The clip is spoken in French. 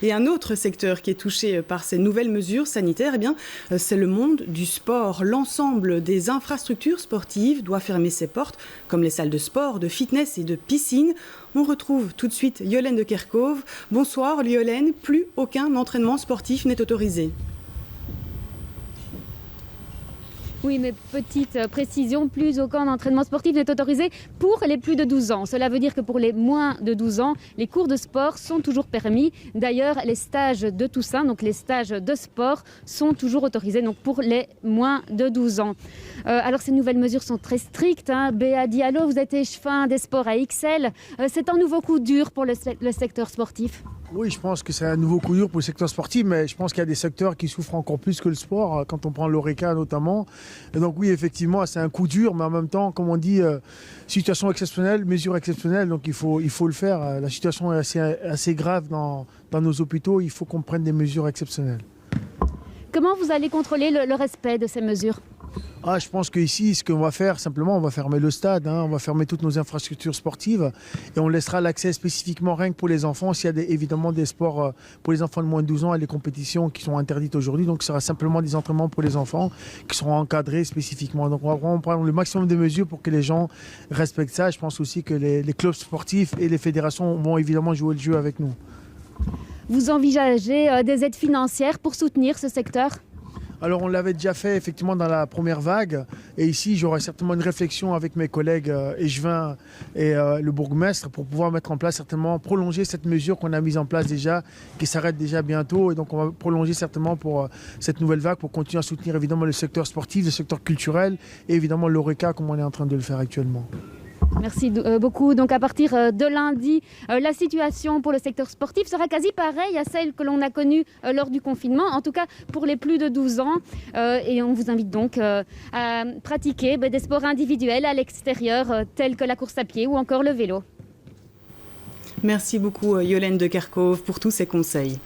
Et un autre secteur qui est touché par ces nouvelles mesures sanitaires, c'est le monde du sport. L'ensemble des infrastructures sportives doit fermer ses portes, comme les salles de sport, de fitness et de piscine. On retrouve tout de suite Yolène de Kerkhove. Bonsoir Yolène, plus aucun entraînement sportif n'est autorisé. Oui, mais petite précision, plus aucun entraînement sportif n'est autorisé pour les plus de 12 ans. Cela veut dire que pour les moins de 12 ans, les cours de sport sont toujours permis. D'ailleurs, les stages de Toussaint, donc les stages de sport, sont toujours autorisés donc pour les moins de 12 ans. Alors, ces nouvelles mesures sont très strictes. Béa Diallo, vous êtes échevin des sports à XL. C'est un nouveau coup dur pour le secteur sportif. Oui, je pense que c'est un nouveau coup dur pour le secteur sportif, mais je pense qu'il y a des secteurs qui souffrent encore plus que le sport, quand on prend l'Horeca notamment. Et donc oui, effectivement, c'est un coup dur, mais en même temps, comme on dit, situation exceptionnelle, mesure exceptionnelle, donc il faut le faire. La situation est assez grave dans nos hôpitaux, il faut qu'on prenne des mesures exceptionnelles. Comment vous allez contrôler le respect de ces mesures ? Je pense qu'ici, ce qu'on va faire, simplement, on va fermer le stade, on va fermer toutes nos infrastructures sportives et on laissera l'accès spécifiquement rien que pour les enfants. S'il y a évidemment des sports pour les enfants de moins de 12 ans et les compétitions qui sont interdites aujourd'hui, donc ce sera simplement des entraînements pour les enfants qui seront encadrés spécifiquement. Donc on va vraiment prendre le maximum de mesures pour que les gens respectent ça. Je pense aussi que les clubs sportifs et les fédérations vont évidemment jouer le jeu avec nous. Vous envisagez des aides financières pour soutenir ce secteur ? Alors on l'avait déjà fait effectivement dans la première vague et ici j'aurai certainement une réflexion avec mes collègues échevins et le bourgmestre pour pouvoir mettre en place certainement, prolonger cette mesure qu'on a mise en place déjà, qui s'arrête déjà bientôt et donc on va prolonger certainement pour cette nouvelle vague pour continuer à soutenir évidemment le secteur sportif, le secteur culturel et évidemment l'Horeca comme on est en train de le faire actuellement. Merci beaucoup. Donc à partir de lundi, la situation pour le secteur sportif sera quasi pareille à celle que l'on a connue lors du confinement, en tout cas pour les plus de 12 ans. Et on vous invite donc à pratiquer des sports individuels à l'extérieur, tels que la course à pied ou encore le vélo. Merci beaucoup Yolène de Kerkhove pour tous ces conseils.